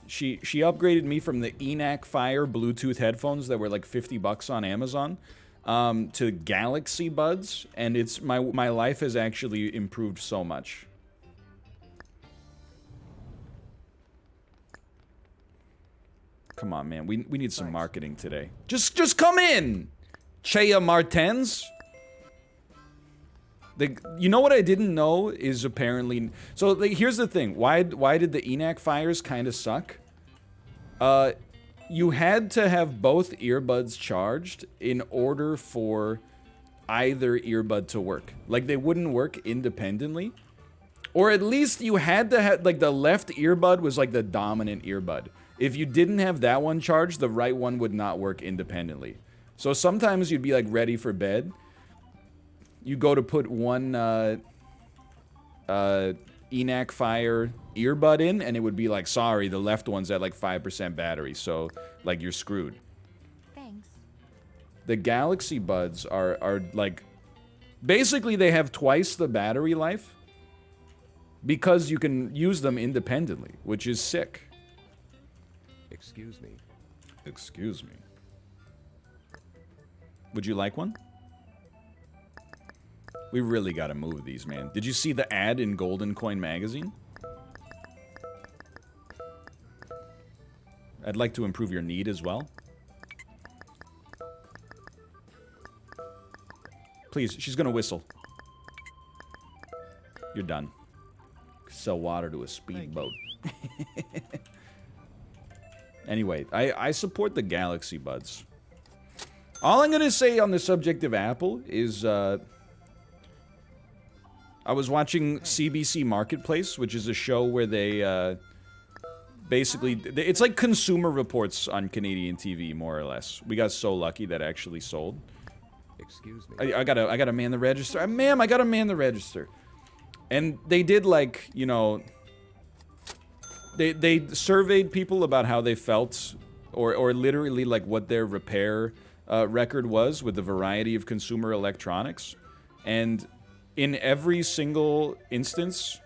She upgraded me from the ENAC Fire Bluetooth headphones that were like 50 bucks on Amazon to Galaxy Buds, and it's my life has actually improved so much. Come on, man. We need some marketing today. Just come in, Chea Martens. You know what I didn't know is apparently... So, here's the thing. Why did the ENAC Fires kind of suck? You had to have both earbuds charged in order for either earbud to work. Like, they wouldn't work independently. Or at least you had to have... Like, the left earbud was, like, the dominant earbud. If you didn't have that one charged, the right one would not work independently. So, sometimes you'd be, like, ready for bed... You go to put one ENAC Fire earbud in, and it would be like, sorry, the left one's at like 5% battery, so like you're screwed. Thanks. The Galaxy Buds are like, basically they have twice the battery life because you can use them independently, which is sick. Excuse me. Excuse me. Would you like one? We really gotta move these, man. Did you see the ad in Golden Coin magazine? I'd like to improve your need as well. Please, she's gonna whistle. You're done. Sell water to a speedboat. Anyway, I support the Galaxy Buds. All I'm gonna say on the subject of Apple is, I was watching CBC Marketplace, which is a show where they, basically, it's like Consumer Reports on Canadian TV, more or less. We got so lucky that actually sold. Excuse me. I gotta man the register. Ma'am, I gotta man the register. And they did, like, you know, they surveyed people about how they felt, or literally, like, what their repair record was with the variety of consumer electronics. And in every single instance,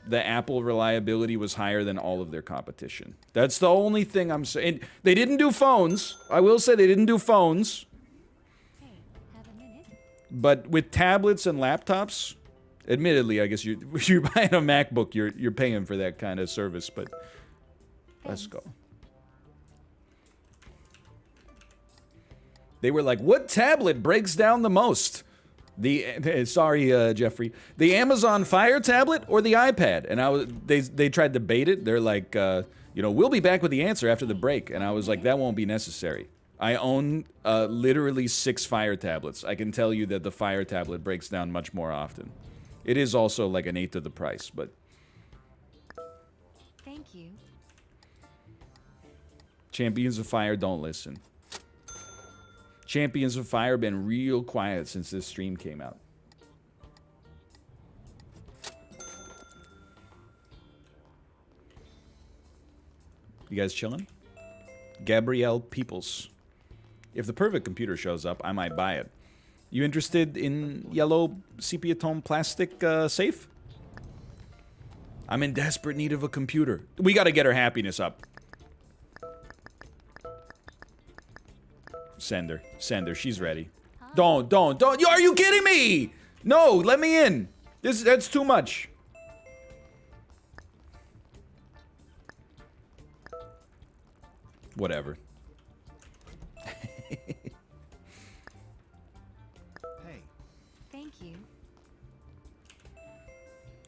the Apple reliability was higher than all of their competition. That's the only thing I'm saying. They didn't do phones. I will say they didn't do phones. Hey, have a minute? But with tablets and laptops, admittedly, I guess you're buying a MacBook, you're paying for that kind of service, but let's go. They were like, what tablet breaks down the most? Sorry, Jeffrey. The Amazon Fire tablet or the iPad? And they tried to bait it. They're like, you know, we'll be back with the answer after the break. And I was like, that won't be necessary. I own literally 6 Fire tablets. I can tell you that the Fire tablet breaks down much more often. It is also like an 1/8 of the price, but... Thank you. Champions of Fire don't listen. Champions of Fire been real quiet since this stream came out. You guys chilling? Gabrielle Peoples. If the perfect computer shows up, I might buy it. You interested in yellow sepia tone plastic safe? I'm in desperate need of a computer. We gotta get her happiness up. Send her. She's ready. Don't. Are you kidding me? No, let me in. That's too much. Whatever. Hey. Thank you.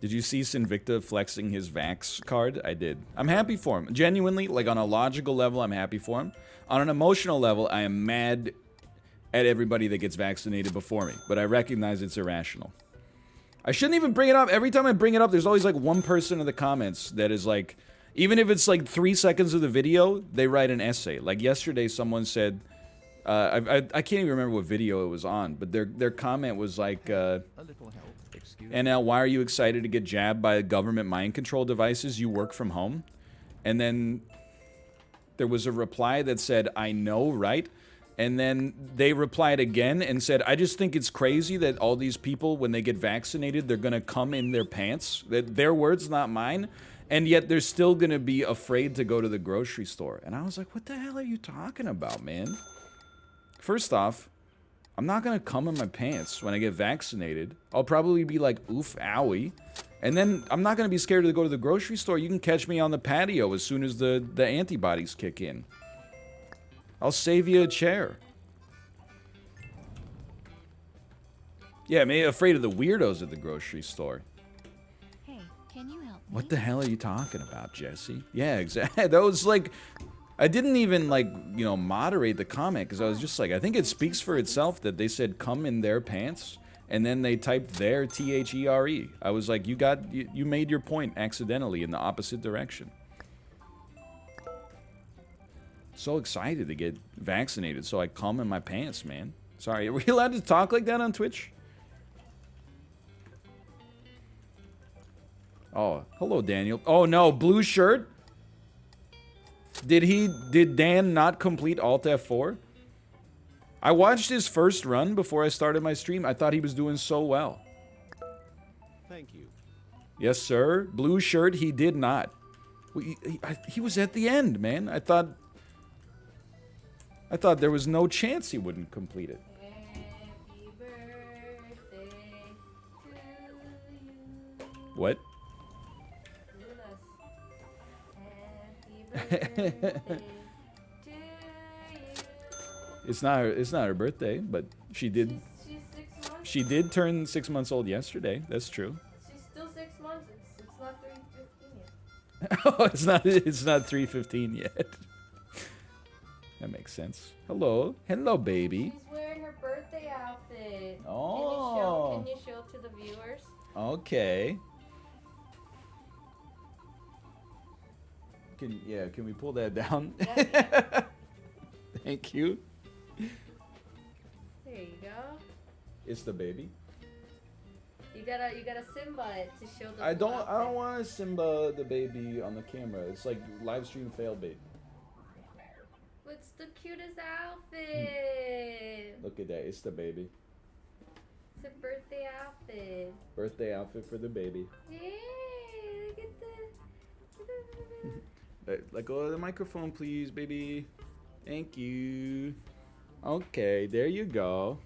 Did you see Sinvicta flexing his Vax card? I did. I'm happy for him. Genuinely, like on a logical level, I'm happy for him. On an emotional level, I am mad at everybody that gets vaccinated before me. But I recognize it's irrational. I shouldn't even bring it up. Every time I bring it up, there's always like one person in the comments that is like... Even if it's like 3 seconds of the video, they write an essay. Like yesterday, someone said... I can't even remember what video it was on, but their comment was like... A little help. Excuse me. NL, why are you excited to get jabbed by government mind control devices? You work from home? And then there was a reply that said, I know, right? And then they replied again and said, I just think it's crazy that all these people, when they get vaccinated, they're gonna come in their pants. That their words, not mine. and yet they're still gonna be afraid to go to the grocery store. And I was like, what the hell are you talking about, man? First off, I'm not gonna cum in my pants when I get vaccinated. I'll probably be like, oof, owie. And then I'm not gonna be scared to go to the grocery store. You can catch me on the patio as soon as the antibodies kick in. I'll save you a chair. Yeah, I'm afraid of the weirdos at the grocery store. Hey, can you help me? What the hell are you talking about, Jesse? Yeah, exactly. That was like, I didn't even like, you know, moderate the comment because I was just like, I think it speaks for itself that they said come in their pants and then they typed their THERE. I was like, you made your point accidentally in the opposite direction. So excited to get vaccinated, so I cum in my pants, man. Sorry, are we allowed to talk like that on Twitch? Oh, hello, Daniel. Oh no, blue shirt? Did Dan not complete Alt F4? I watched his first run before I started my stream. I thought he was doing so well. Thank you. Yes, sir. Blue shirt, he did not. He was at the end, man. I thought there was no chance he wouldn't complete it. Happy birthday to you. What? Happy birthday to you. It's not her birthday, but she did. She's 6 months. She did turn 6 months old yesterday. That's true. She's still 6 months. It's not 3:15 yet. Oh, it's not 3:15 yet. That makes sense. Hello, baby. She's wearing her birthday outfit. Oh. Can you show to the viewers? Okay. Can we pull that down? Yeah. Thank you. There you go. It's the baby. You gotta Simba it to show the. I don't outfit. want to Simba the baby on the camera. It's like live stream fail bait. What's the cutest outfit? Look at that. It's the baby. It's a birthday outfit. Birthday outfit for the baby. Yay! Look at Let go of the microphone, please, baby. Thank you. Okay, there you go.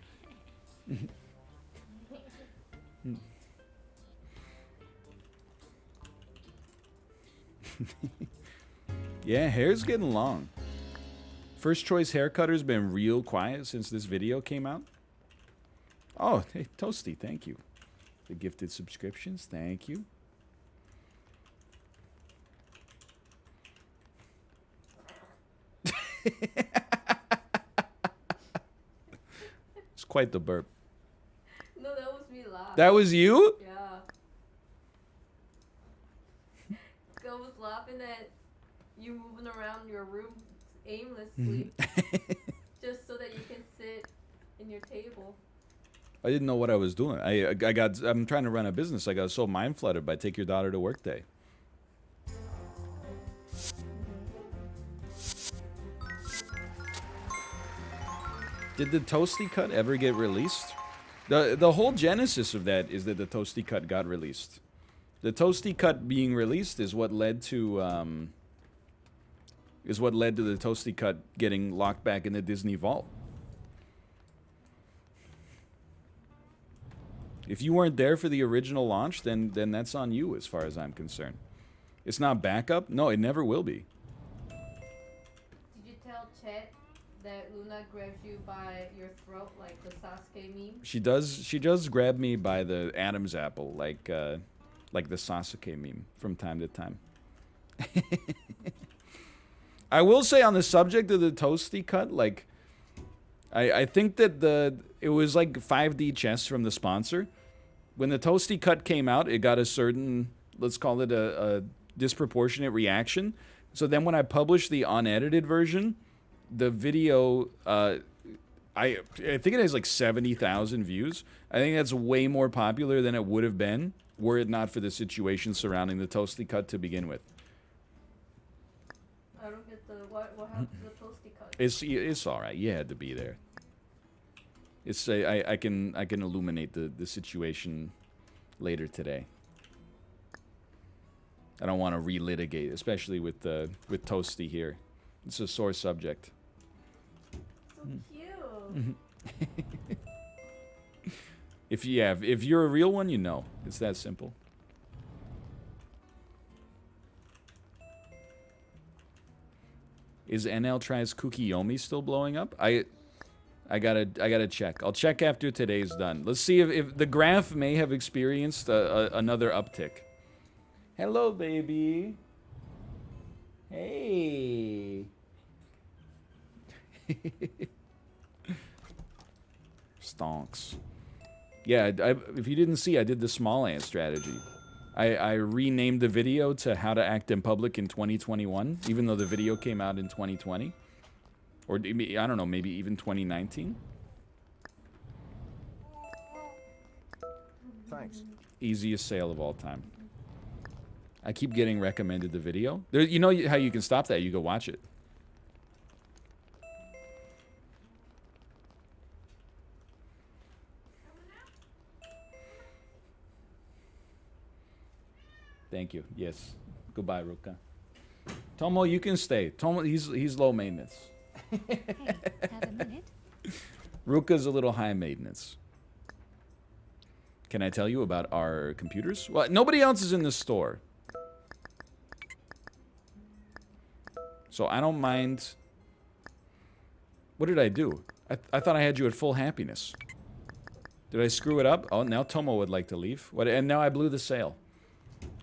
Yeah, hair's getting long. First choice hair cutter's been real quiet since this video came out. Oh, hey, Toasty, thank you. The gifted subscriptions, thank you. It's quite the burp. No, that was me laughing. That was you? Yeah. I was laughing at you moving around your room aimlessly, just so that you can sit in your table. I didn't know what I was doing. I'm trying to run a business. I got so mind flooded by Take Your Daughter to Work Day. Did the Toasty Cut ever get released? The whole genesis of that is that the Toasty Cut got released. The Toasty Cut being released is what led to the Toasty Cut getting locked back in the Disney Vault. If you weren't there for the original launch, then that's on you as far as I'm concerned. It's not backup? No, it never will be. Did you tell Chet that Luna grabs you by your throat like the Sasuke meme? She does grab me by the Adam's apple like the Sasuke meme from time to time. I will say on the subject of the Toasty Cut, like I think that it was like 5D chess from the sponsor. When the Toasty Cut came out, it got a certain, let's call it a disproportionate reaction. So then when I published the unedited version, the video, I think it has like 70,000 views. I think that's way more popular than it would have been were it not for the situation surrounding the Toasty Cut to begin with. I don't get what happened to the Toasty Cut? It's all right. You had to be there. It's I can illuminate the situation later today. I don't want to relitigate, especially with Toasty here. It's a sore subject. So cute. If you're a real one, you know. It's that simple. Is NL Tries Kukiyomi still blowing up? I gotta check. I'll check after today's done. Let's see if the graph may have experienced another uptick. Hello, baby. Hey. Stonks. Yeah, if you didn't see, I did the small ant strategy. I renamed the video to How to Act in Public in 2021, even though the video came out in 2020. Or, I don't know, maybe even 2019. Thanks. Easiest sale of all time. I keep getting recommended the video. There, you know how you can stop that? You go watch it. Thank you. Yes. Goodbye, Ruka. Tomo, you can stay. Tomo, he's low maintenance. Hey, have a minute? Ruka's a little high maintenance. Can I tell you about our computers? Well, nobody else is in the store. So I don't mind. What did I do? I thought I had you at full happiness. Did I screw it up? Oh, now Tomo would like to leave. What? And now I blew the sale.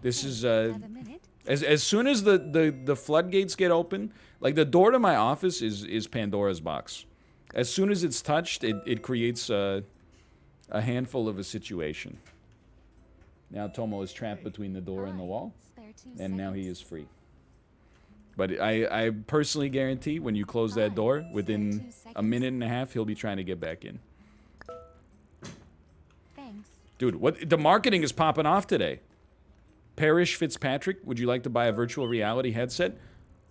This is Have a minute? as soon as the floodgates get open, like the door to my office is Pandora's box. As soon as it's touched, it creates a handful of a situation. Now Tomo is trapped between the door and the wall, Spare 2 and now he seconds. is free. But I personally guarantee when you close that door, within a minute and a half, he'll be trying to get back in. Thanks. Dude, what the marketing is popping off today. Parrish Fitzpatrick, would you like to buy a virtual reality headset?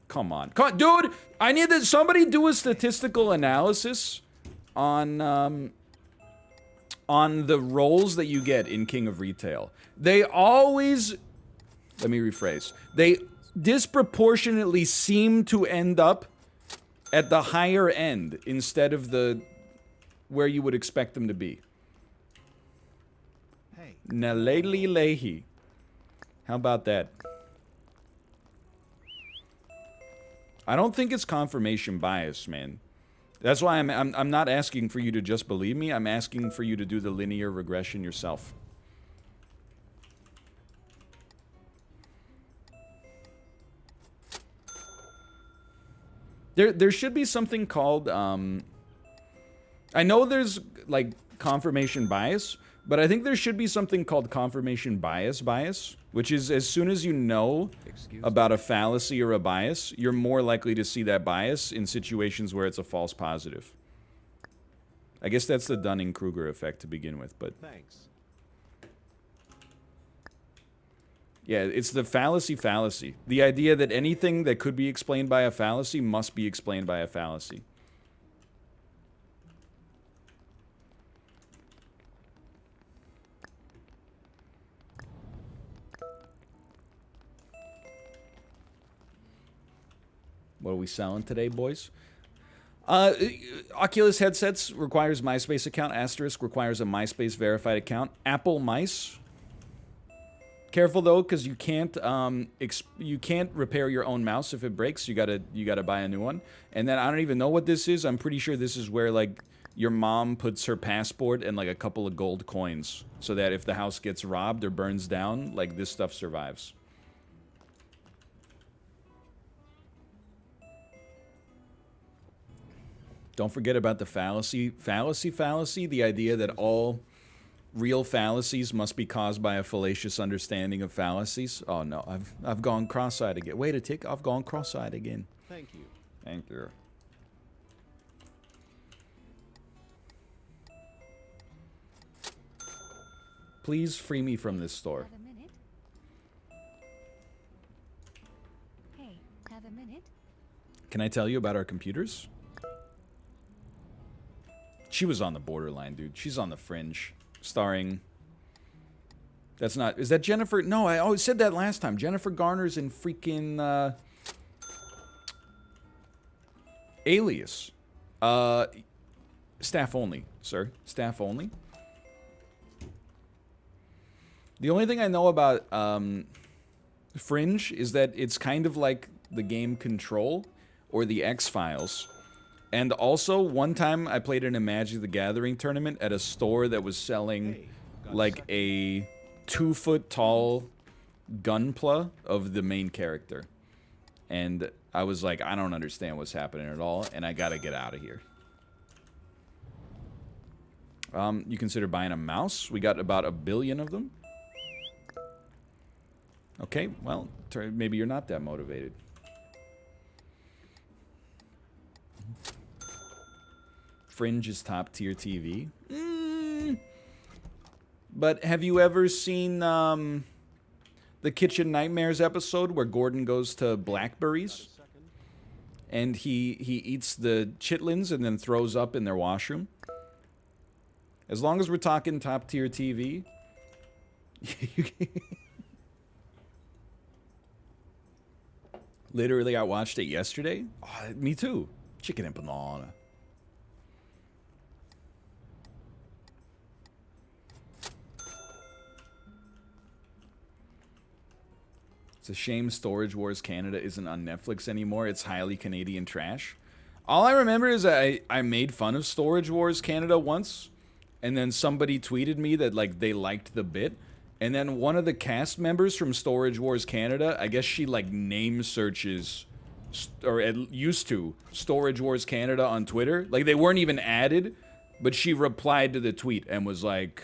Come on. Dude, I need that somebody do a statistical analysis on the roles that you get in King of Retail. They always, let me rephrase, they disproportionately seem to end up at the higher end instead of the where you would expect them to be. Hey. Naleli Lehi. How about that? I don't think it's confirmation bias, man. That's why I'm not asking for you to just believe me. I'm asking for you to do the linear regression yourself. There should be something called I know there's like confirmation bias, but I think there should be something called confirmation bias, which is as soon as you know about a fallacy or a bias, you're more likely to see that bias in situations where it's a false positive. I guess that's the Dunning-Kruger effect to begin with, but Thanks. yeah, it's the fallacy. The idea that anything that could be explained by a fallacy must be explained by a fallacy. What are we selling today, boys? Oculus headsets requires MySpace account. Asterisk requires a MySpace verified account. Apple mice. Careful though, because you can't repair your own mouse if it breaks. You gotta buy a new one. And then I don't even know what this is. I'm pretty sure this is where like your mom puts her passport and like a couple of gold coins, so that if the house gets robbed or burns down, like this stuff survives. Don't forget about the fallacy. The idea that all real fallacies must be caused by a fallacious understanding of fallacies. Oh no, I've gone cross-eyed again. Wait a tick, I've gone cross-eyed again. Thank you. Thank you. Please free me from this store. Have a minute? Hey, have a minute? Can I tell you about our computers? She was on the borderline, dude. She's on the fringe. Starring That's not... Is that Jennifer? No, I always said that last time. Jennifer Garner's in freaking... Alias. Staff only, sir. Staff only. The only thing I know about Fringe is that it's kind of like the game Control or the X-Files. And also, one time I played in a Magic the Gathering tournament at a store that was selling like a 2-foot-tall gunpla of the main character. And I was like, I don't understand what's happening at all, and I gotta get out of here. You consider buying a mouse? We got about 1 billion of them. Okay, well, maybe you're not that motivated. Fringe is top-tier TV. But have you ever seen the Kitchen Nightmares episode where Gordon goes to Blackberries? And he eats the chitlins and then throws up in their washroom? As long as we're talking top-tier TV... Literally, I watched it yesterday. Oh, me too. Chicken and banana. It's a shame Storage Wars Canada isn't on Netflix anymore. It's highly Canadian trash. All I remember is I made fun of Storage Wars Canada once, and then somebody tweeted me that like they liked the bit, and then one of the cast members from Storage Wars Canada, I guess she like name searches, or used to, Storage Wars Canada on Twitter. Like they weren't even added, but she replied to the tweet and was like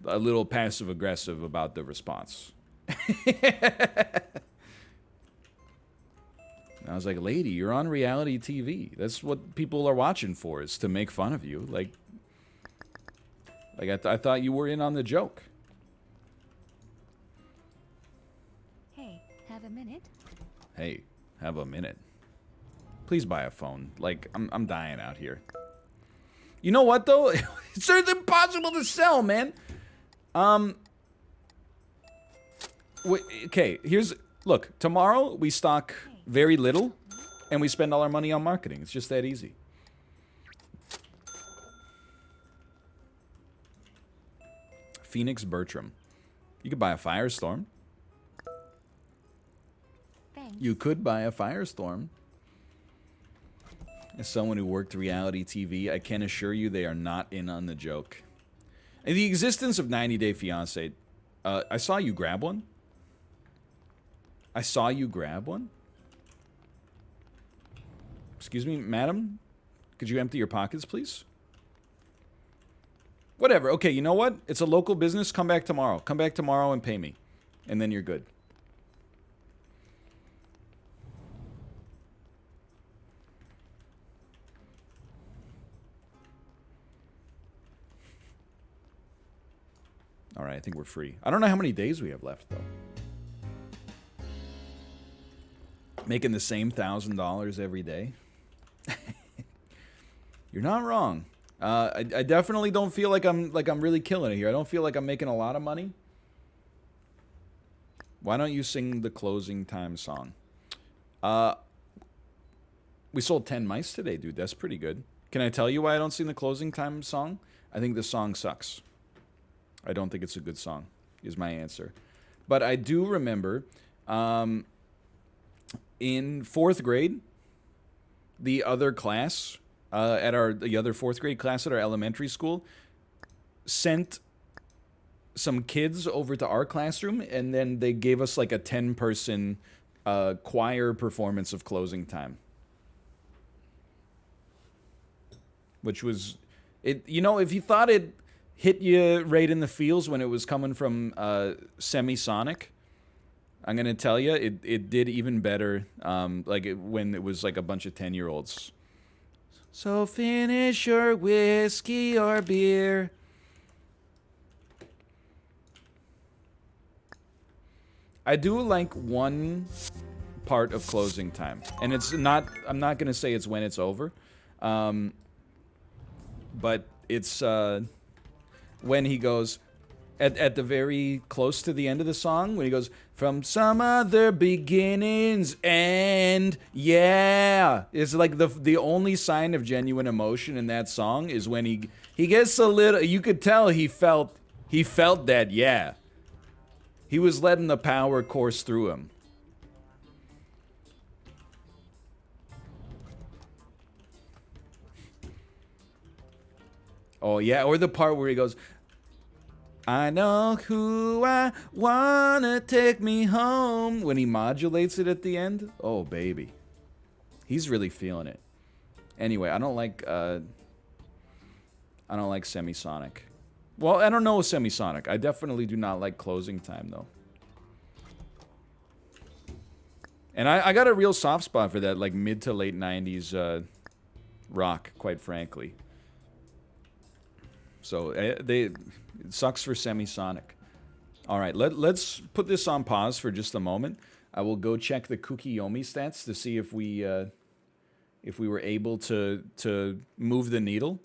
a little passive aggressive about the response. I was like, lady, you're on reality TV. That's what people are watching for, is to make fun of you. Like I thought you were in on the joke. Hey, have a minute? Hey, have a minute. Please buy a phone. Like, I'm dying out here. You know what, though? It's impossible to sell, man. Okay, look, tomorrow we stock very little, and we spend all our money on marketing. It's just that easy. Phoenix Bertram. You could buy a Firestorm. Thanks. You could buy a Firestorm. As someone who worked reality TV, I can assure you they are not in on the joke. And the existence of 90 Day Fiancé, I saw you grab one. I saw you grab one. Excuse me, madam? Could you empty your pockets, please? Whatever. Okay, you know what? It's a local business. Come back tomorrow. Come back tomorrow and pay me. And then you're good. All right, I think we're free. I don't know how many days we have left, though. Making the same $1,000 every day. You're not wrong. I definitely don't feel like I'm really killing it here. I don't feel like I'm making a lot of money. Why don't you sing the closing time song? We sold 10 mice today, dude. That's pretty good. Can I tell you why I don't sing the closing time song? I think the song sucks. I don't think it's a good song, is my answer. But I do remember... in 4th grade, the other class, the other 4th grade class at our elementary school, sent some kids over to our classroom, and then they gave us like a 10-person choir performance of Closing Time. Which was, you know, if you thought it hit you right in the feels when it was coming from Semisonic, I'm going to tell you, it did even better when it was like a bunch of 10-year-olds. So finish your whiskey or beer. I do like one part of Closing Time. And it's not, I'm not going to say it's when it's over. But it's when he goes, at the very close to the end of the song when he goes from some other beginnings and yeah, it's like the only sign of genuine emotion in that song is when he gets a little, you could tell he felt that, yeah, he was letting the power course through him. Oh yeah, or the part where he goes, I know who I wanna take me home, when he modulates it at the end. Oh baby, he's really feeling it. Anyway, I don't like Semisonic. Well, I don't know Semisonic. I definitely do not like Closing Time though. And I got a real soft spot for that, like mid to late 90s rock, quite frankly. So it sucks for Semisonic. All right, let's put this on pause for just a moment. I will go check the Kukiyomi stats to see if we were able to move the needle.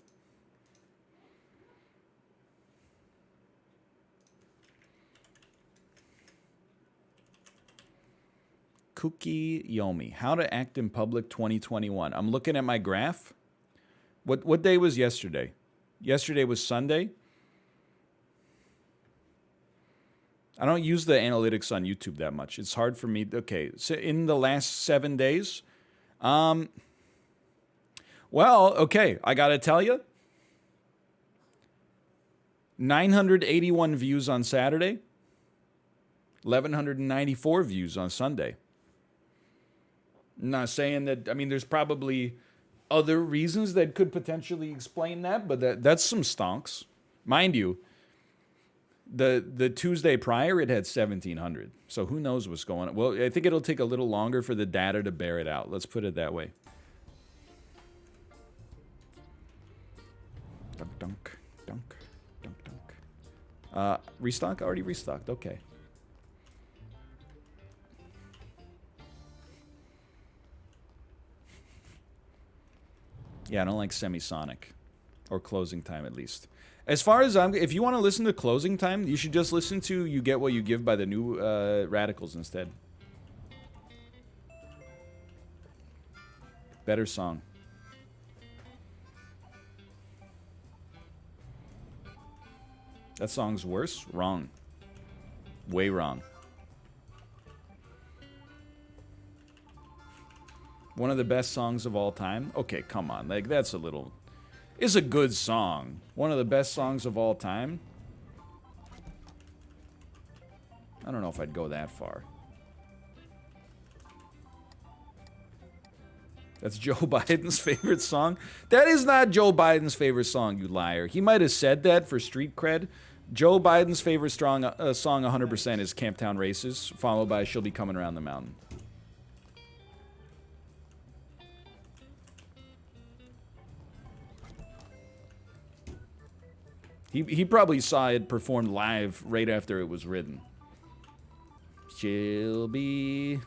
Kukiyomi, how to act in public 2021. I'm looking at my graph. What day was yesterday? Yesterday was Sunday. I don't use the analytics on YouTube that much. It's hard for me. Okay, so in the last 7 days, well, okay, I gotta tell you, 981 views on Saturday, 1,194 views on Sunday. I'm not saying that, I mean, there's probably other reasons that could potentially explain that, but that's some stonks. Mind you, the Tuesday prior, it had 1,700. So who knows what's going on. Well, I think it'll take a little longer for the data to bear it out. Let's put it that way. Dunk, dunk, dunk, dunk, dunk. Restock? Already restocked. Okay. Yeah, I don't like Semisonic. Or Closing Time, at least. As far as if you want to listen to Closing Time, you should just listen to You Get What You Give by the New Radicals instead. Better song. That song's worse? Wrong. Way wrong. One of the best songs of all time? Okay, come on. Like, that's a little... It's a good song. One of the best songs of all time? I don't know if I'd go that far. That's Joe Biden's favorite song? That is not Joe Biden's favorite song, you liar. He might have said that for street cred. Joe Biden's favorite song 100% is Camptown Races, followed by She'll Be Coming Around the Mountain. He probably saw it performed live right after it was written. She'll be...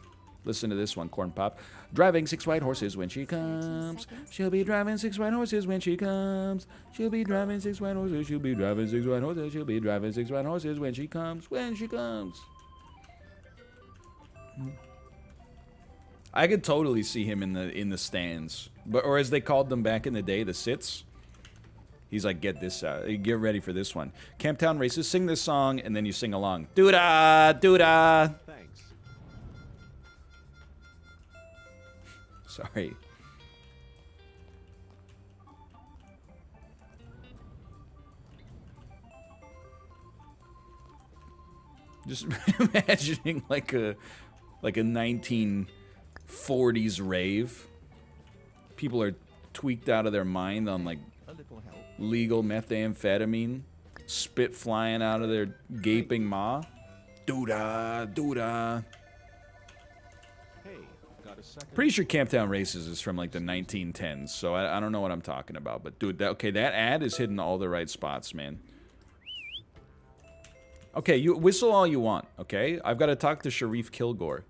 Listen to this one, Corn Pop. Driving 6 white horses when she comes. She'll be driving 6 white horses when she comes. She'll be driving 6 white horses. She'll be driving 6 white horses. She'll be driving 6 white horses when she comes. When she comes. I could totally see him in the stands, or as they called them back in the day, the sits. He's like, get this out. Get ready for this one. Camptown Races, sing this song, and then you sing along. Doo-da, doo-da. Thanks. Sorry. Just imagining like a 1940s rave. People are tweaked out of their mind on like legal methamphetamine, spit flying out of their gaping maw. Doo-da, doo-da. Hey, got a second? Pretty sure Camptown Races is from like the 1910s, so I don't know what I'm talking about. But dude, that ad is hitting all the right spots, man. Okay, you whistle all you want, okay? I've got to talk to Sharif Kilgore.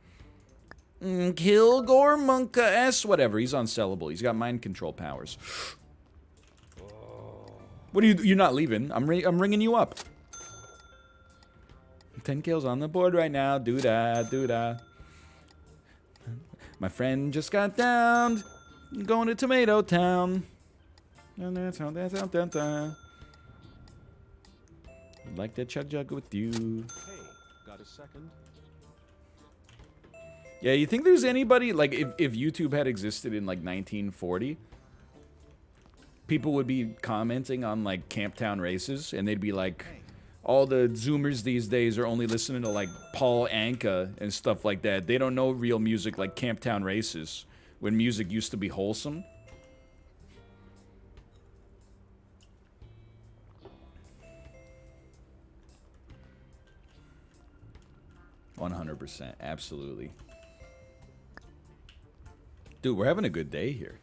Kilgore Monka S, whatever. He's unsellable. He's got mind control powers. What are you're not leaving? I'm ringing you up. 10 kills on the board right now. Doo-da, doo-da. My friend just got downed. Going to Tomato Town. And that's how that's out there. I'd like to chug jug with you. Hey, got a second? Yeah, you think there's anybody, like, if YouTube had existed in, like, 1940, people would be commenting on, like, Camptown races, and they'd be like, all the Zoomers these days are only listening to, like, Paul Anka and stuff like that. They don't know real music like Camptown races, when music used to be wholesome. %, absolutely. Dude, we're having a good day here.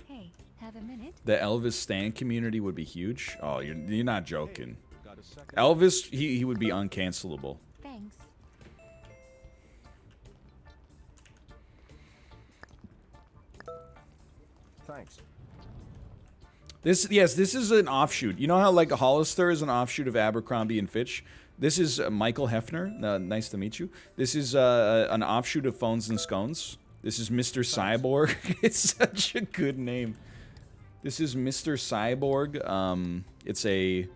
Hey, have a minute? The Elvis stan community would be huge. Oh, you're not joking. Got a second? Elvis, he would be uncancelable. Thanks. Thanks. This is an offshoot. You know how like Hollister is an offshoot of Abercrombie and Fitch? This is Michael Hefner. Nice to meet you. This is an offshoot of Phones and Scones. This is Mr. Cyborg. It's such a good name. This is Mr. Cyborg. It's a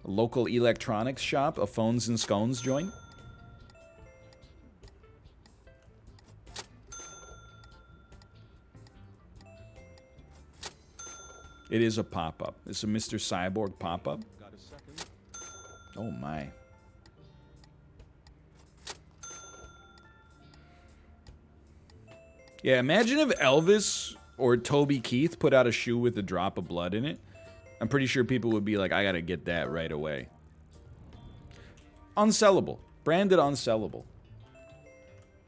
local electronics shop, a Phones and Scones joint. It is a pop-up. It's a Mr. Cyborg pop-up. Got a second? Oh my. Yeah, imagine if Elvis or Toby Keith put out a shoe with a drop of blood in it. I'm pretty sure people would be like, I gotta get that right away. Unsellable. Branded unsellable.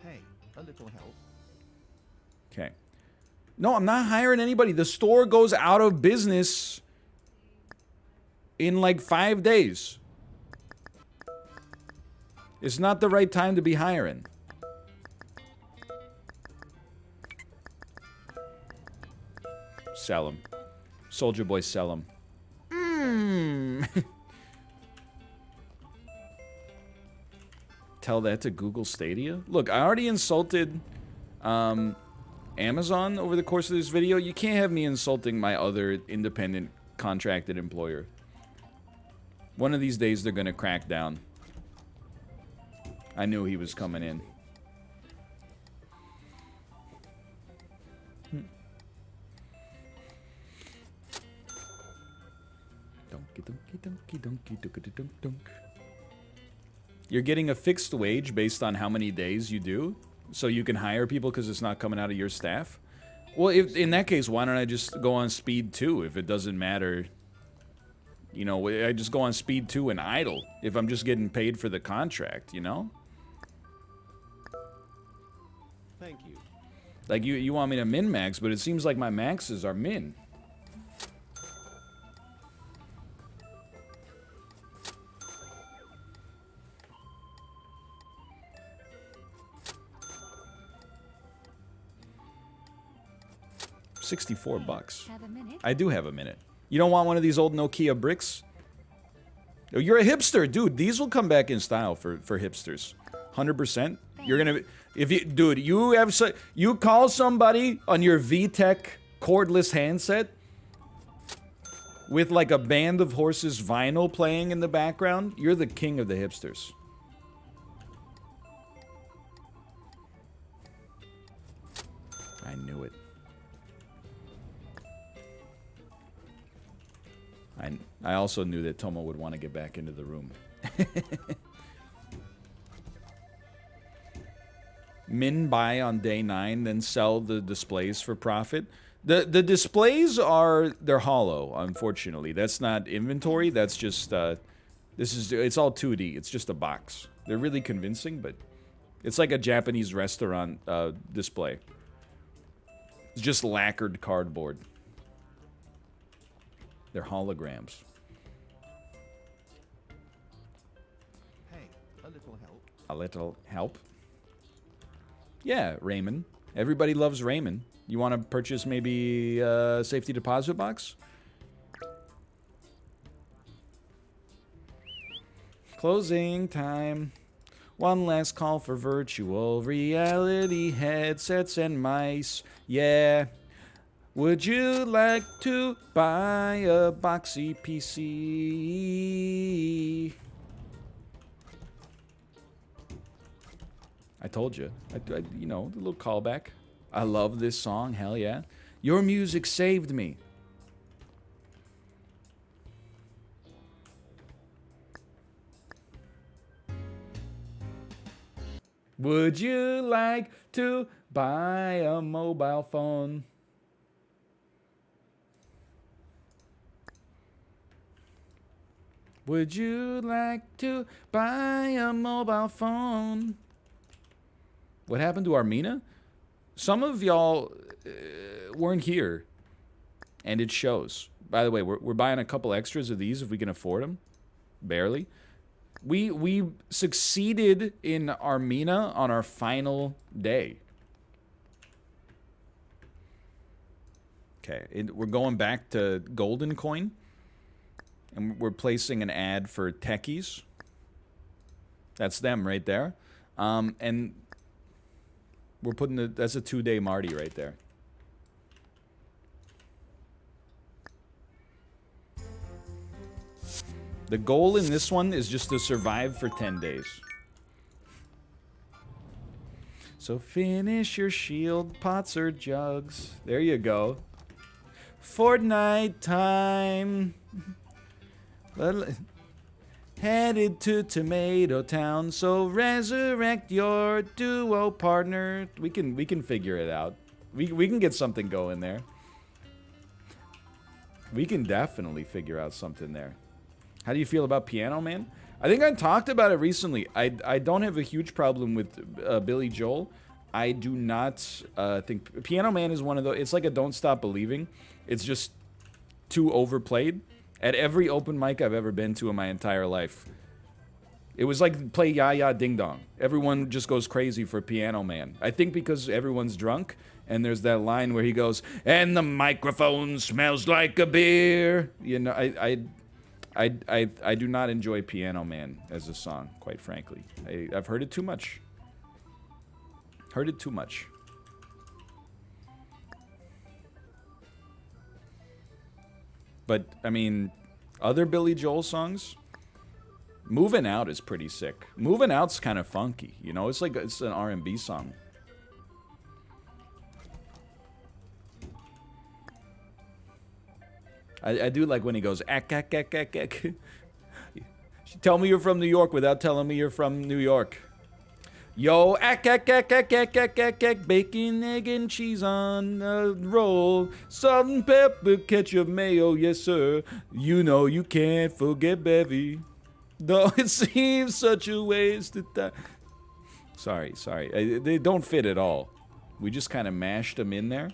Hey, a little help? Okay. No, I'm not hiring anybody. The store goes out of business in like 5 days. It's not the right time to be hiring. Sell them. Soldier Boy, sell them. Tell that to Google Stadia? Look, I already insulted Amazon over the course of this video. You can't have me insulting my other independent contracted employer. One of these days they're gonna crack down. I knew he was coming in. Donkey donkey donkey donkey donkey dunk dunk. You're getting a fixed wage based on how many days you do, so you can hire people because it's not coming out of your staff. Well, if in that case, why don't I just go on speed 2 if it doesn't matter? You know, I just go on speed 2 and idle if I'm just getting paid for the contract, you know? Thank you. Like, you want me to min-max, but it seems like my maxes are min. $64. Have a minute? I do have a minute. You don't want one of these old Nokia bricks? Oh, you're a hipster, dude. These will come back in style for hipsters. 100%. You're gonna, if you, dude, you call somebody on your VTech cordless handset with like a Band of Horses vinyl playing in the background. You're the king of the hipsters. I knew it. I also knew that Tomo would want to get back into the room. Min buy on day 9, then sell the displays for profit. The displays they're hollow, unfortunately. That's not inventory, that's just it's all 2D. It's just a box. They're really convincing, but it's like a Japanese restaurant display. It's just lacquered cardboard. They're holograms. Hey, a little help? A little help? Yeah, Raymond. Everybody loves Raymond. You want to purchase maybe a safety deposit box? Closing time. One last call for virtual reality headsets and mice. Yeah. Would you like to buy a boxy PC? I told you. You know, a little callback. I love this song. Hell yeah. Your music saved me. Would you like to buy a mobile phone? Would you like to buy a mobile phone? What happened to Armina? Some of y'all weren't here, and it shows. By the way, we're buying a couple extras of these if we can afford them. Barely. We succeeded in Armina on our final day. Okay, we're going back to Golden Coin. And we're placing an ad for techies. That's them right there. And we're putting that's a 2-day Marty right there. The goal in this one is just to survive for 10 days. So finish your shield pots or jugs. There you go. Fortnite time. Headed to Tomato Town, so resurrect your duo partner. We can figure it out. We can get something going there. We can definitely figure out something there. How do you feel about Piano Man? I think I talked about it recently. I don't have a huge problem with Billy Joel. I do not think Piano Man is one of those. It's like a Don't Stop Believing. It's just too overplayed. At every open mic I've ever been to in my entire life, it was like play Ya Ya Ding Dong. Everyone just goes crazy for Piano Man. I think because everyone's drunk, and there's that line where he goes, "And the microphone smells like a beer." You know, I do not enjoy Piano Man as a song, quite frankly. I've heard it too much. Heard it too much. But, I mean, other Billy Joel songs, Moving Out is pretty sick. Moving Out's kind of funky, you know? It's like, it's an R&B song. I do like when he goes, ack, ack, ack, ack, ack. Tell me you're from New York without telling me you're from New York. Yo, ack, ack, ack, ack, ack, ack, ack, ack, bacon, egg, and cheese on a roll. Salt and pepper, ketchup, mayo, yes, sir. You know you can't forget Bevy. Though it seems such a waste of time. Sorry. They don't fit at all. We just kind of mashed them in there.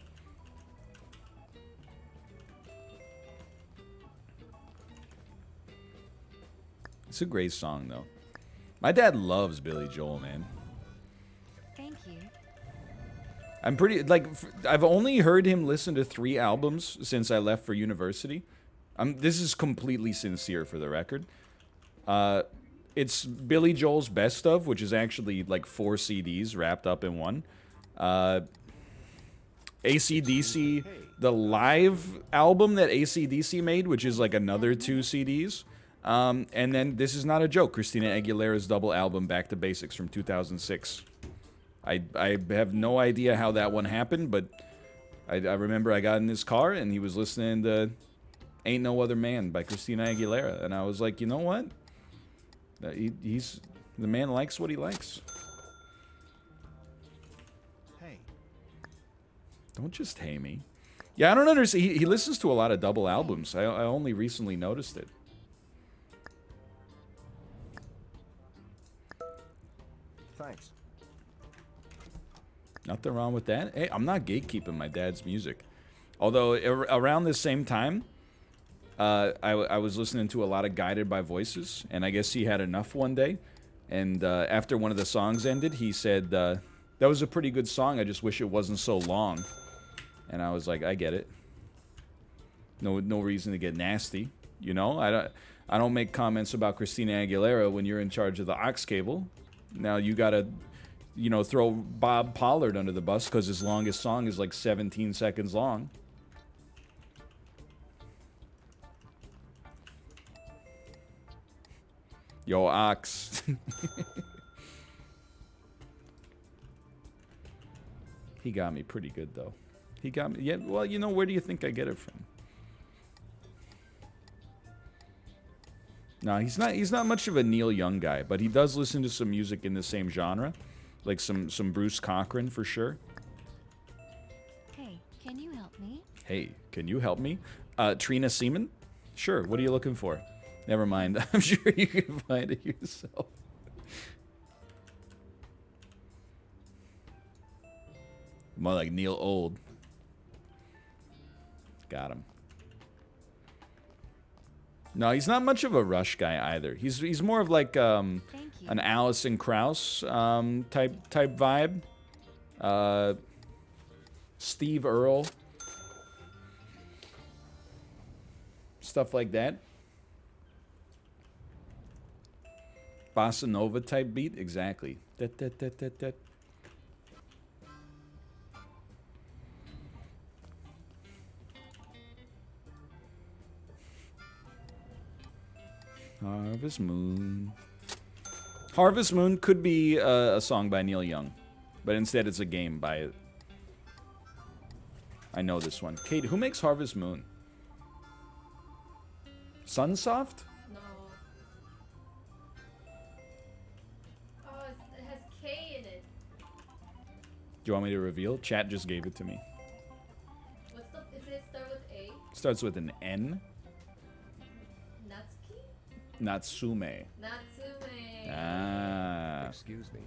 It's a great song, though. My dad loves Billy Joel, man. Thank you. I'm pretty, like, I've only heard him listen to 3 albums since I left for university. This is completely sincere for the record. It's Billy Joel's Best Of, which is actually like 4 CDs wrapped up in one. AC/DC, the live album that AC/DC made, which is like another 2 CDs. And then, this is not a joke, Christina Aguilera's double album, Back to Basics, from 2006. I have no idea how that one happened, but I remember I got in his car and he was listening to Ain't No Other Man by Christina Aguilera. And I was like, you know what? The man likes what he likes. Hey. Don't just hey me. Yeah, I don't understand. He listens to a lot of double albums. I only recently noticed it. Thanks. Nothing wrong with that. Hey, I'm not gatekeeping my dad's music. Although, around the same time, I was listening to a lot of Guided by Voices, and I guess he had enough one day. And after one of the songs ended, he said, that was a pretty good song, I just wish it wasn't so long. And I was like, I get it. No reason to get nasty, you know? I don't make comments about Christina Aguilera when you're in charge of the aux cable. Now you gotta, you know, throw Bob Pollard under the bus because his longest song is like 17 seconds long. Yo, Ox. He got me pretty good, though. He got me... Yeah, well, you know, where do you think I get it from? No, he's not much of a Neil Young guy, but he does listen to some music in the same genre. Like some Bruce Cochran, for sure. Hey, can you help me? Hey, can you help me? Trina Seaman? Sure, what are you looking for? Never mind. I'm sure you can find it yourself. More like Neil Old. Got him. No, he's not much of a Rush guy either. He's more of like an Alison Krauss type vibe. Steve Earle. Stuff like that. Bossa Nova type beat, exactly. Harvest Moon. Harvest Moon could be a song by Neil Young, but instead it's a game by... I know this one. Kate, who makes Harvest Moon? Sunsoft? No. Oh, it has K in it. Do you want me to reveal? Chat just gave it to me. What's the? Does it start with A? Starts with an N. Natsuki? Natsume. Natsume. Ah. Excuse me.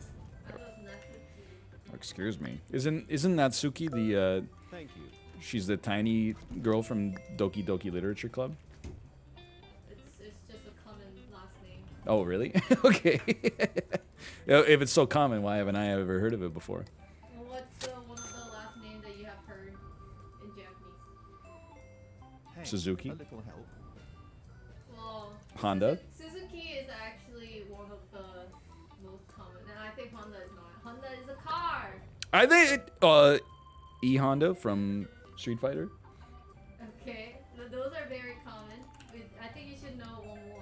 I thought it was Natsuki. Excuse me. Isn't Natsuki the Thank you. she's the tiny girl from Doki Doki Literature Club? It's just a common last name. Oh, really? Okay. If it's so common, why haven't I ever heard of it before? Well, what's one of the last names that you have heard in Japanese? Hey, Suzuki? A little help. Well, Honda? Suzuki is actually one of the most common, and I think Honda is not. Honda is a car. I think E Honda from Street Fighter. Okay, those are very common. I think you should know one more.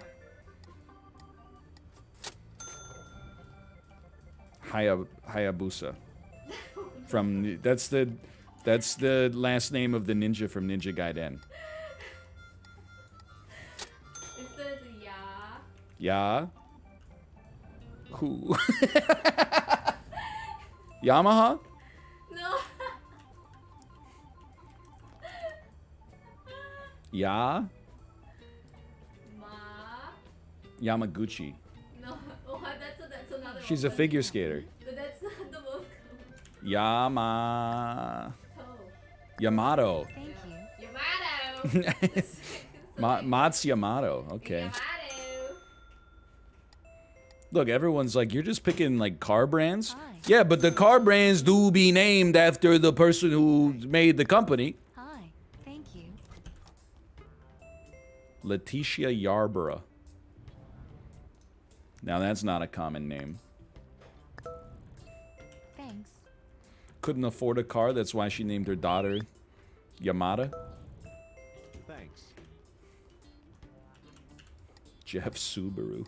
Hayabusa. From that's the last name of the ninja from Ninja Gaiden. It says ya. Yeah. Who? Yamaha? No. Ya? Ma. Yamaguchi. No. Oh, that's another. She's a one. figure skater. But that's not the most common. Yama. Toe. Yamato. Thank you. Yamato. Mats Yamato. Okay. Yamato. Look, everyone's like, you're just picking like car brands. Hi. Yeah, but the car brands do be named after the person who made the company. Hi. Thank you. Letitia Yarborough. Now that's not a common name. Thanks. Couldn't afford a car, that's why she named her daughter Yamada. Thanks. Jeff Subaru.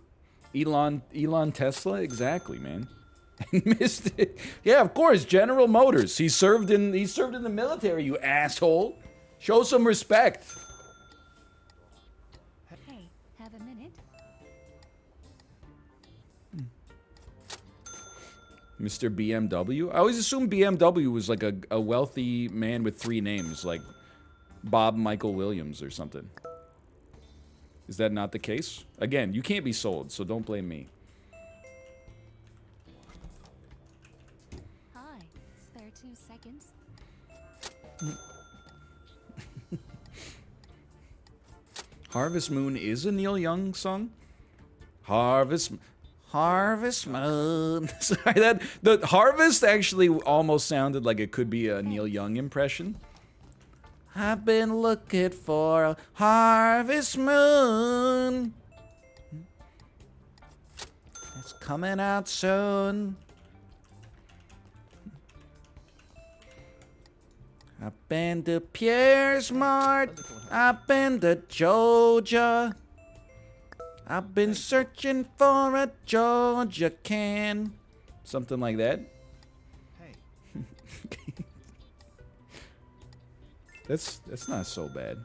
Elon Tesla? Exactly, man. Missed it. Yeah, of course, General Motors. He served in the military, you asshole. Show some respect. Hey, have a minute? Mr. BMW? I always assumed BMW was like a wealthy man with 3 names, like Bob Michael Williams or something. Is that not the case? Again, you can't be sold, so don't blame me. Hi. Spare 2 seconds? Harvest Moon is a Neil Young song? Harvest Moon. Sorry, the Harvest actually almost sounded like it could be a Neil Young impression. I've been looking for a harvest moon. It's coming out soon. I've been to Piersmart. I've been to Georgia. I've been searching for a Georgia can. Something like that. Hey. That's not so bad.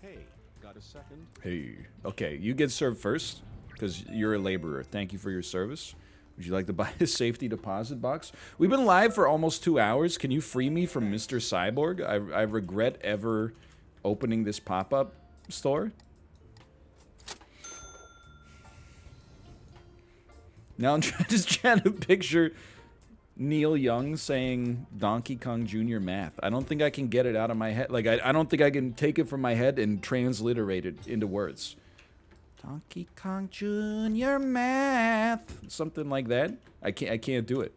Hey. Got a second? Hey. Okay, you get served first because you're a laborer. Thank you for your service. Would you like to buy a safety deposit box? We've been live for almost 2 hours. Can you free me from Mr. Cyborg? I regret ever opening this pop-up store. Now I'm just trying to picture Neil Young saying Donkey Kong Jr. math. I don't think I can get it out of my head. Like, I don't think I can take it from my head and transliterate it into words. Donkey Kong Jr. math. Something like that. I can't do it.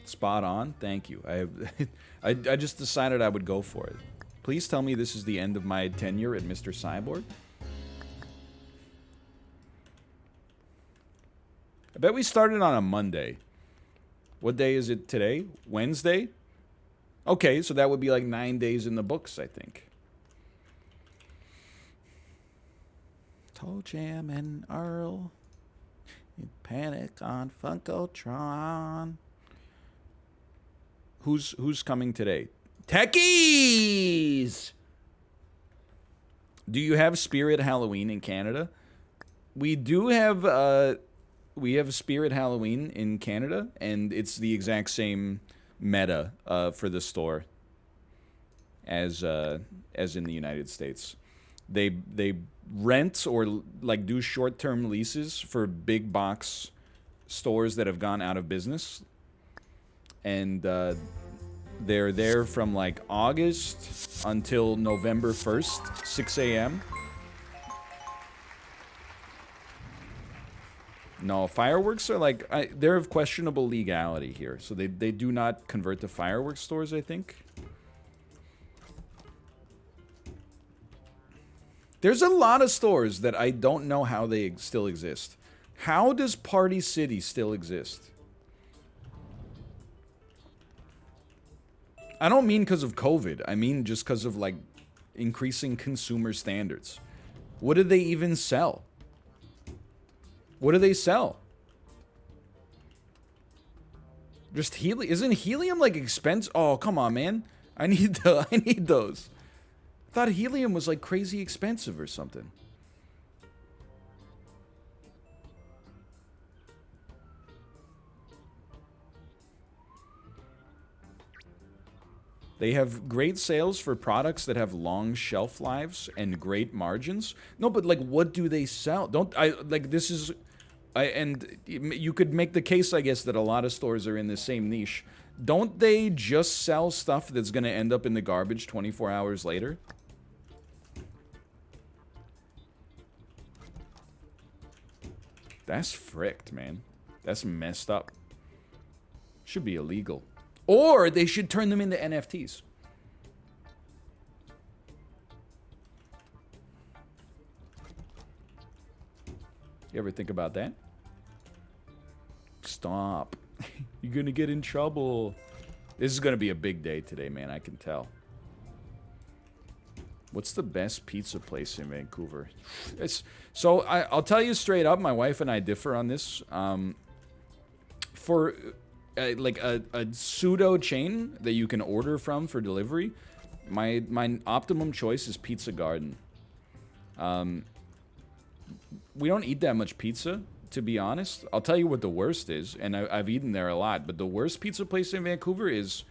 Spot on. Thank you. I just decided I would go for it. Please tell me this is the end of my tenure at Mr. Cyborg. I bet we started on a Monday. What day is it today? Wednesday? Okay, so that would be like 9 days in the books, I think. Toe Jam and Earl. You panic on Funkotron. Who's coming today? Techies! Do you have Spirit Halloween in Canada? We do have Spirit Halloween in Canada, and it's the exact same meta for the store as in the United States. They rent or like do short-term leases for big box stores that have gone out of business, and they're there from like August until November 1st, 6 a.m. No, fireworks are like, they're of questionable legality here. So they do not convert to fireworks stores, I think. There's a lot of stores that I don't know how they still exist. How does Party City still exist? I don't mean because of COVID. I mean just because of, like, increasing consumer standards. What do they even sell? What do they sell? Just helium? Isn't helium like expensive? Oh, come on, man. I need those. I thought helium was like crazy expensive or something. They have great sales for products that have long shelf lives and great margins. No, but like, what do they sell? And you could make the case, I guess, that a lot of stores are in the same niche. Don't they just sell stuff that's going to end up in the garbage 24 hours later? That's fricked, man. That's messed up. Should be illegal. Or they should turn them into NFTs. You ever think about that? Stop. You're gonna get in trouble. This is gonna be a big day today, man. I can tell. What's the best pizza place in Vancouver? I'll tell you straight up, my wife and I differ on this. For like a pseudo chain that you can order from for delivery, my optimum choice is Pizza Garden. We don't eat that much pizza, to be honest. I'll tell you what the worst is, and I've eaten there a lot, but the worst pizza place in Vancouver is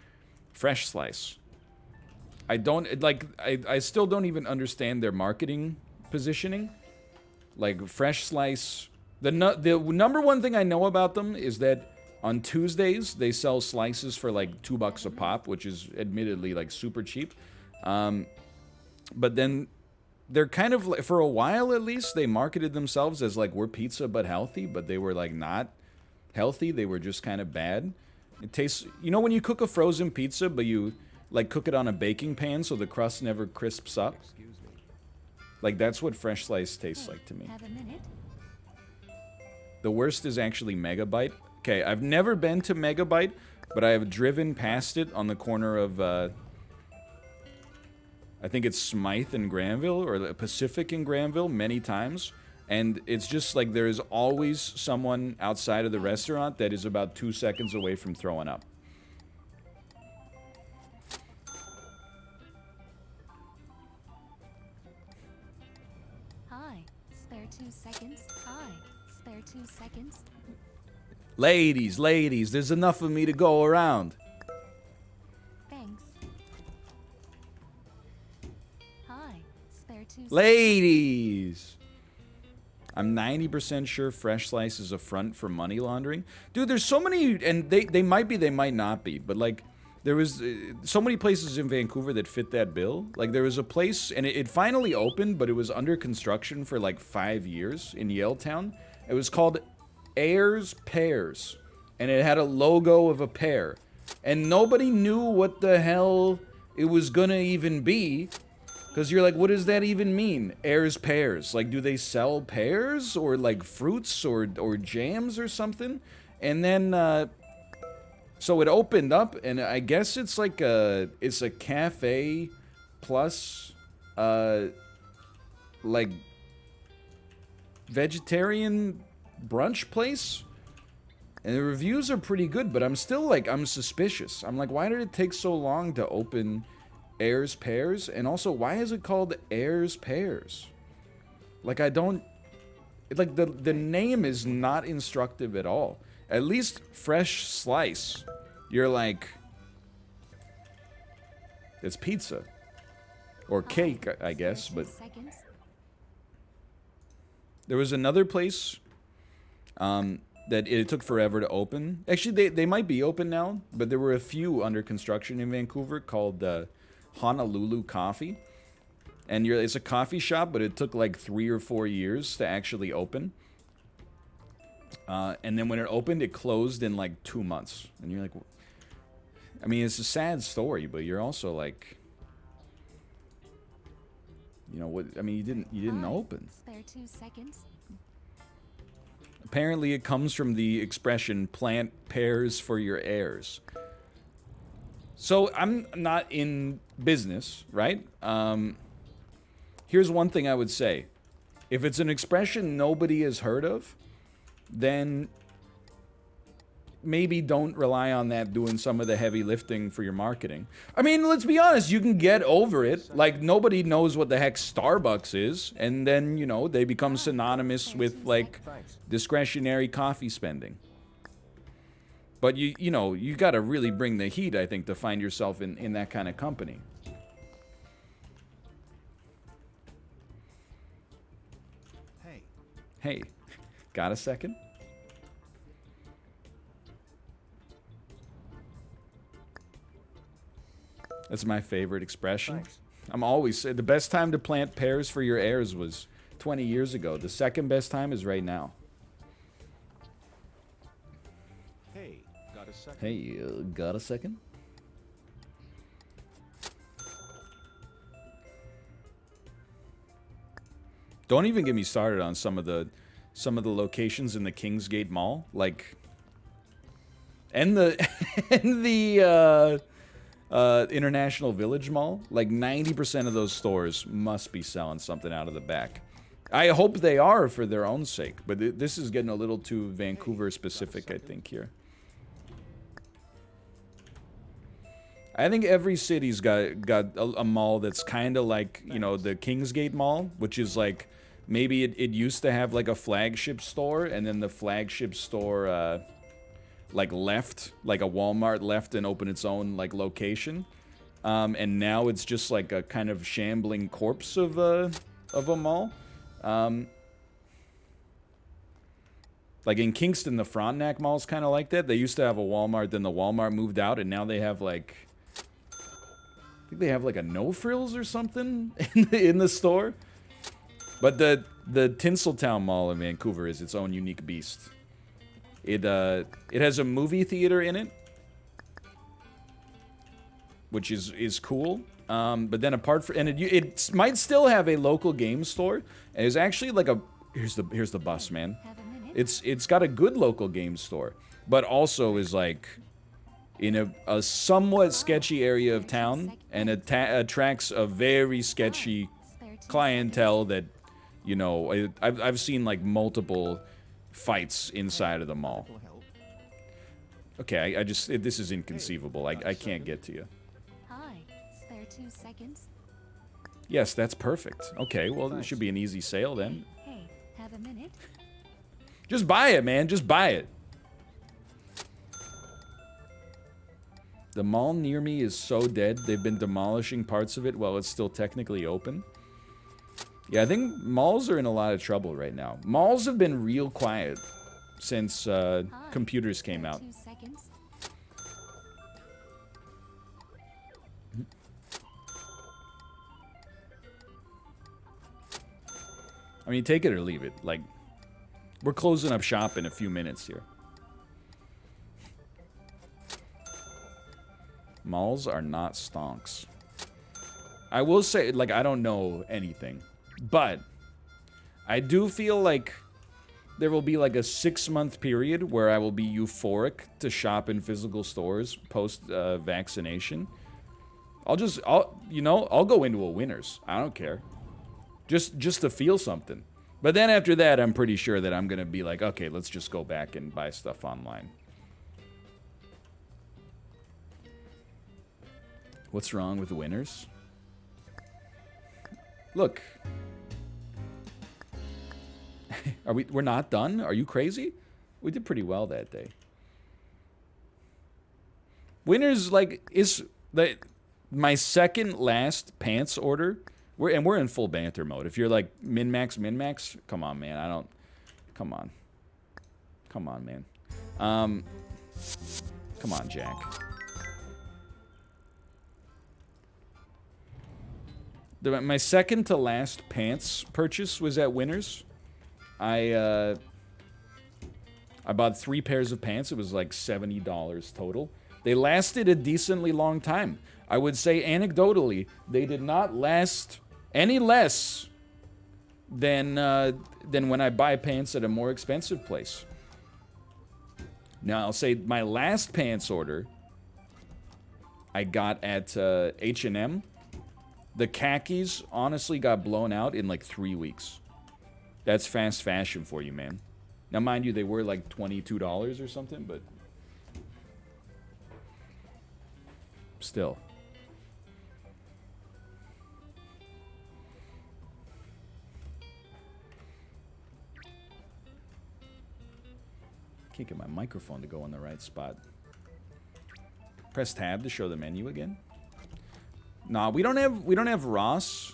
Fresh Slice. I still don't even understand their marketing positioning. Like, Fresh Slice, the number one thing I know about them is that on Tuesdays, they sell slices for like $2 a pop, which is admittedly like super cheap. But then they're kind of, for a while at least, they marketed themselves as like, we're pizza but healthy, but they were like not healthy. They were just kind of bad. It tastes, you know when you cook a frozen pizza, but you like cook it on a baking pan so the crust never crisps up. Excuse me. Like that's what fresh slice tastes like to me. Have a minute? The worst is actually Megabyte. Okay, I've never been to Megabyte, but I have driven past it on the corner of, I think it's Smythe and Granville, or the Pacific and Granville, many times. And it's just like there is always someone outside of the restaurant that is about 2 seconds away from throwing up. Hi. Spare 2 seconds. Hi. Spare 2 seconds. Ladies, ladies, there's enough of me to go around. Thanks. Hi. Spare 2 seconds. Ladies! I'm 90% sure Fresh Slice is a front for money laundering. Dude, there's so many, and they might be, they might not be, but like, there was so many places in Vancouver that fit that bill. Like, there was a place, and it finally opened, but it was under construction for like 5 years in Yaletown. It was called Ayers Pears, and it had a logo of a pear. And nobody knew what the hell it was gonna even be. Because you're like, what does that even mean? Ayers Pears. Like, do they sell pears? Or, like, fruits? Or jams or something? And then, so it opened up, and I guess it's like it's a cafe plus, like, vegetarian brunch place? And the reviews are pretty good, but I'm still, like, I'm suspicious. I'm like, why did it take so long to open Ayers Pears? And also, why is it called Ayers Pears? Like, I don't... Like, the name is not instructive at all. At least Fresh Slice, you're like... It's pizza. Or cake, I guess, but... Seconds. There was another place that it took forever to open. Actually, they might be open now, but there were a few under construction in Vancouver called Honolulu Coffee. And it's a coffee shop, but it took like 3 or 4 years to actually open. And then when it opened, it closed in like 2 months. And you're like, I mean, it's a sad story, but you're also like, you know what? I mean, you didn't Hi. open. Spare 2 seconds. Apparently, it comes from the expression "plant pears for your heirs." So I'm not in business, right? Here's one thing I would say: if it's an expression nobody has heard of, then maybe don't rely on that doing some of the heavy lifting for your marketing. I mean, let's be honest, you can get over it. Like, nobody knows what the heck Starbucks is, and then, you know, they become synonymous with, like, discretionary coffee spending. But, you know, you gotta really bring the heat, I think, to find yourself in that kind of company. Hey, got a second? That's my favorite expression. Thanks. I'm always the best time to plant pears for your heirs was 20 years ago. The second best time is right now. Hey, got a second? Hey, got a second? Don't even get me started on some of the locations in the Kingsgate Mall, like, and the and the International Village Mall. Like 90% of those stores must be selling something out of the back. I hope they are for their own sake, but this is getting a little too Vancouver specific, I think, here. I think every city's got a mall that's kind of like, you know, the Kingsgate Mall, which is like, maybe it used to have like a flagship store, and then the flagship store like left, like a Walmart left and opened its own like location, and now it's just like a kind of shambling corpse of a mall. Like in Kingston, the Frontenac Mall's kind of like that. They used to have a Walmart, then the Walmart moved out, and now they have like, I think they have like a No Frills or something in the store. But the Tinseltown Mall in Vancouver is its own unique beast. It has a movie theater in it. which is cool. But then apart from, and it might still have a local game store. And it's actually like a, here's the bus, man. Have a minute? It's got a good local game store, but also is like in a somewhat sketchy area of town, and attracts a very sketchy Spare 2 clientele that, you know, I've seen like multiple fights inside of the mall. Will help. Okay, I just, this is inconceivable. I can't get to you. seconds. Hi. Spare 2 seconds. Yes, that's perfect. Okay, well, it should be an easy sale then. Hey, have a minute? Just buy it, man. Just buy it. The mall near me is so dead, they've been demolishing parts of it while it's still technically open. Yeah, I think malls are in a lot of trouble right now. Malls have been real quiet since Hi. computers came Spare out. 2 seconds. I mean, take it or leave it. Like, we're closing up shop in a few minutes here. Malls are not stonks. I will say, like, I don't know anything, but I do feel like there will be like a 6-month period where I will be euphoric to shop in physical stores post vaccination. I'll go into a Winners. I don't care. Just to feel something. But then after that, I'm pretty sure that I'm gonna be like, okay, let's just go back and buy stuff online. What's wrong with Winners? Look. We're not done? Are you crazy? We did pretty well that day. Winners, like, is my second last pants order. We're in full banter mode. If you're like min-max, come on, man. Come on. Come on, man. Come on, Jack. My second to last pants purchase was at Winners. I bought 3 pairs of pants. It was like $70 total. They lasted a decently long time. I would say anecdotally, they did not last any less than when I buy pants at a more expensive place. Now, I'll say my last pants order I got at H&M. The khakis honestly got blown out in like 3 weeks. That's fast fashion for you, man. Now, mind you, they were like $22 or something, but still. Can't get my microphone to go in the right spot. Press tab to show the menu again. Nah, we don't have Ross,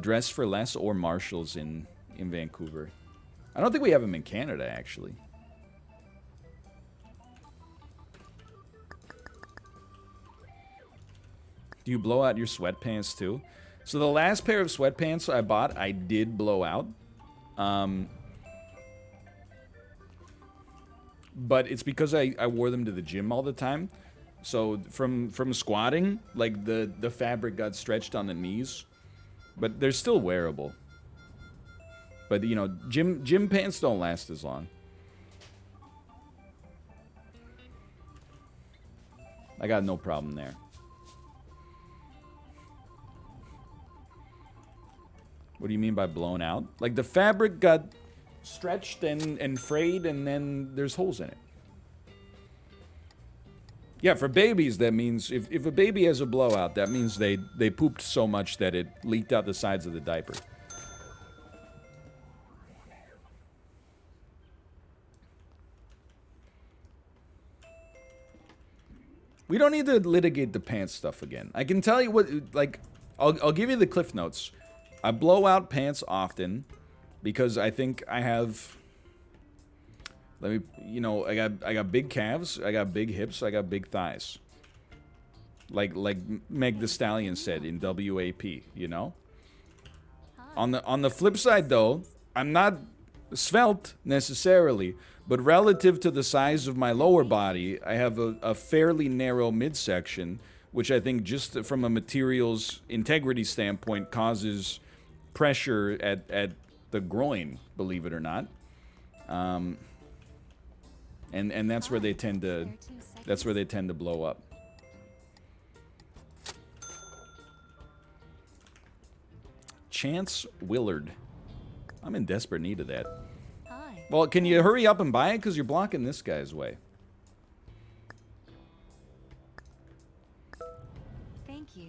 Dress for Less, or Marshalls in Vancouver. I don't think we have them in Canada, actually. Do you blow out your sweatpants too? So the last pair of sweatpants I bought, I did blow out. But it's because I wore them to the gym all the time. So from squatting, like the fabric got stretched on the knees. But they're still wearable. But you know, gym pants don't last as long. I got no problem there. What do you mean by blown out? Like the fabric got stretched and frayed, and then there's holes in it. Yeah, for babies, that means if a baby has a blowout, that means they pooped so much that it leaked out the sides of the diaper. We don't need to litigate the pants stuff again. I can tell you what, like, I'll give you the cliff notes. I blow out pants often because I think I have, I got big calves, I got big hips, I got big thighs. Like Meg the Stallion said in WAP, you know? On the flip side though, I'm not svelte necessarily, but relative to the size of my lower body, I have a fairly narrow midsection, which I think just from a materials integrity standpoint causes pressure at the groin, believe it or not. And that's where they tend to blow up. Chance Willard. I'm in desperate need of that. Hi. Well, can you hurry up and buy it? Because you're blocking this guy's way. Thank you.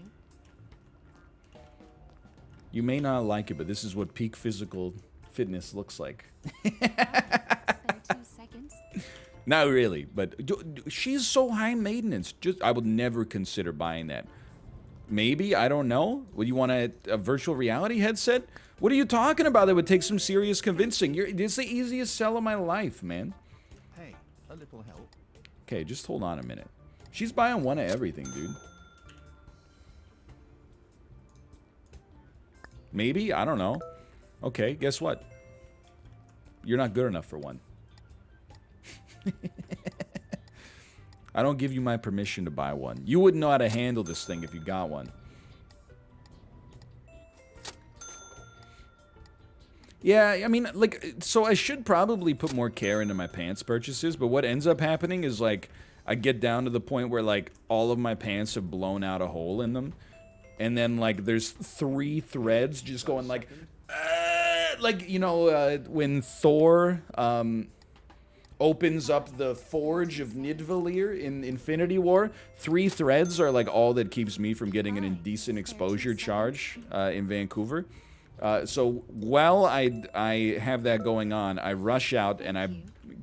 You may not like it, but this is what peak physical fitness looks like. Spare 2 seconds. Not really, but she's so high maintenance. Just I would never consider buying that. Maybe, I don't know. Would you want a virtual reality headset? What are you talking about? That would take some serious convincing. It's the easiest sell of my life, man. Hey, a little help. Okay, just hold on a minute. She's buying one of everything, dude. Maybe? I don't know. Okay, guess what? You're not good enough for one. I don't give you my permission to buy one. You wouldn't know how to handle this thing if you got one. Yeah, I mean, like, so I should probably put more care into my pants purchases, but what ends up happening is, like, I get down to the point where, like, all of my pants have blown out a hole in them, and then, like, there's 3 threads just going, like, you know, when Thor, opens up the forge of Nidvalir in Infinity War, 3 threads are like all that keeps me from getting an indecent exposure charge in Vancouver. So while I have that going on, I rush out and I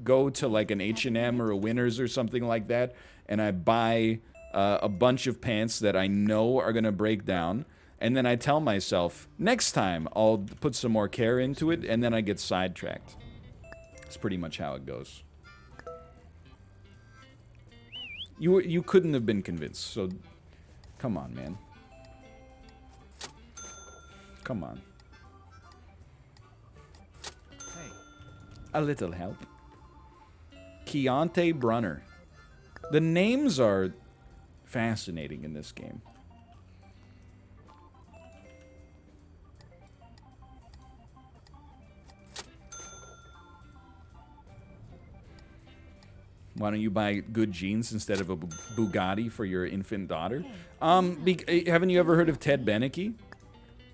go to like an H&M or a Winners or something like that, and I buy a bunch of pants that I know are going to break down, and then I tell myself, next time I'll put some more care into it, and then I get sidetracked. That's pretty much how it goes. You couldn't have been convinced, so come on, man. Come on. Hey. A little help. Keontae Brunner. The names are fascinating in this game. Why don't you buy good jeans instead of a Bugatti for your infant daughter? Haven't you ever heard of Ted Beneke?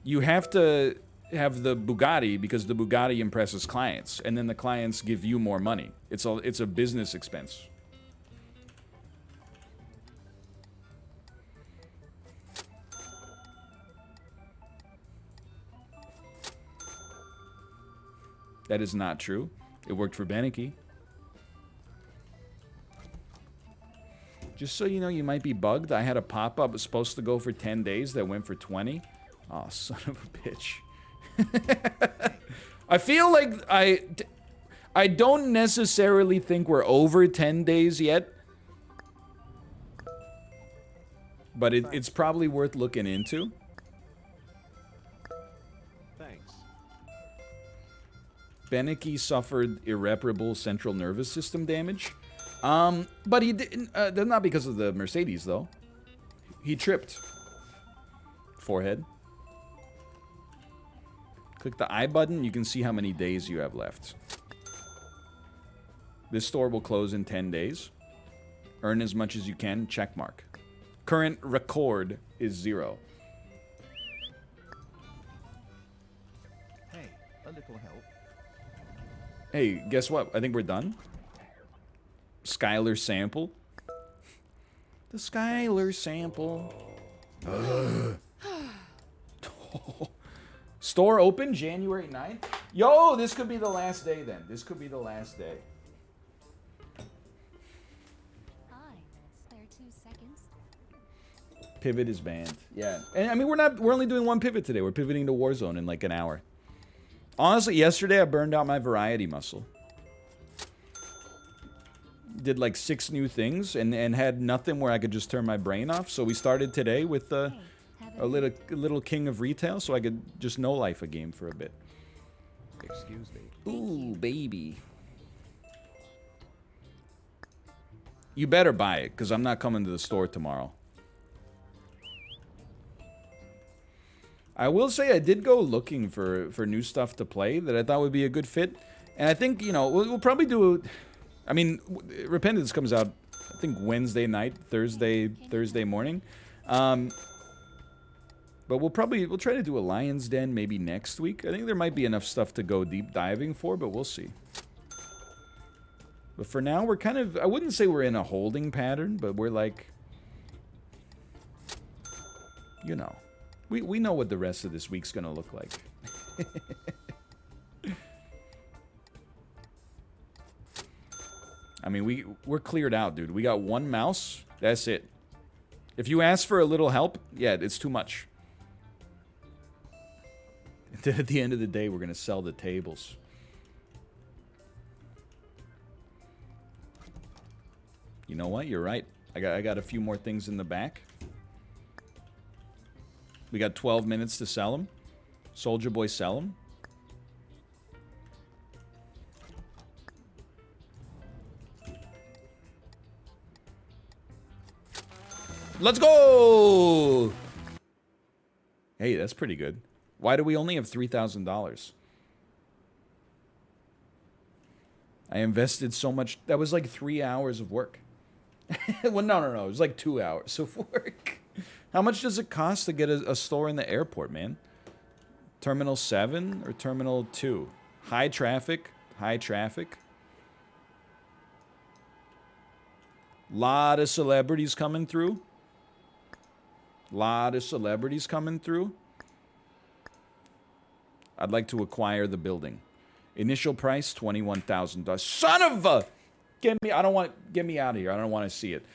You have to have the Bugatti because the Bugatti impresses clients, and then the clients give you more money. It's a business expense. That is not true. It worked for Beneke. Just so you know, you might be bugged. I had a pop-up. It was supposed to go for 10 days. That went for 20. Oh, son of a bitch. I feel like I don't necessarily think we're over 10 days yet. But it's probably worth looking into. Thanks. Beneke suffered irreparable central nervous system damage. But he didn't, that's not because of the Mercedes, though. He tripped. Forehead. Click the I button, you can see how many days you have left. This store will close in 10 days. Earn as much as you can, check mark. Current record is 0. Hey, a little help. Hey, guess what? I think we're done. Skylar sample. The Skylar sample. Store open January 9th. Yo, this could be the last day then. This could be the last day. Hi. Spare 2 seconds. Pivot is banned. Yeah. And I mean, we're only doing one pivot today. We're pivoting to Warzone in like an hour. Honestly, yesterday I burned out my variety muscle. Did like 6 new things and had nothing where I could just turn my brain off. So we started today with a little king of retail, so I could just no life a game for a bit. Excuse me. Ooh, baby. You better buy it, because I'm not coming to the store tomorrow. I will say I did go looking for new stuff to play that I thought would be a good fit. And I think, you know, we'll probably do... I mean, Repentance comes out, I think, Wednesday night, Thursday morning. But we'll try to do a Lion's Den maybe next week. I think there might be enough stuff to go deep diving for, but we'll see. But for now, we're kind of... I wouldn't say we're in a holding pattern, but we're like... You know. We know what the rest of this week's gonna look like. I mean, we're cleared out, dude. We got one mouse. That's it. If you ask for a little help, yeah, it's too much. At the end of the day, we're gonna sell the tables. You know what? You're right. I got a few more things in the back. We got 12 minutes to sell them. Soldier Boy, sell them. Let's go! Hey, that's pretty good. Why do we only have $3,000? I invested so much. That was like 3 hours of work. Well, no. It was like 2 hours of work. How much does it cost to get a store in the airport, man? Terminal 7 or Terminal 2? High traffic. High traffic. Lot of celebrities coming through. Lot of celebrities coming through. I'd like to acquire the building. Initial price, $21,000. Son of a... Get me out of here. I don't want to see it.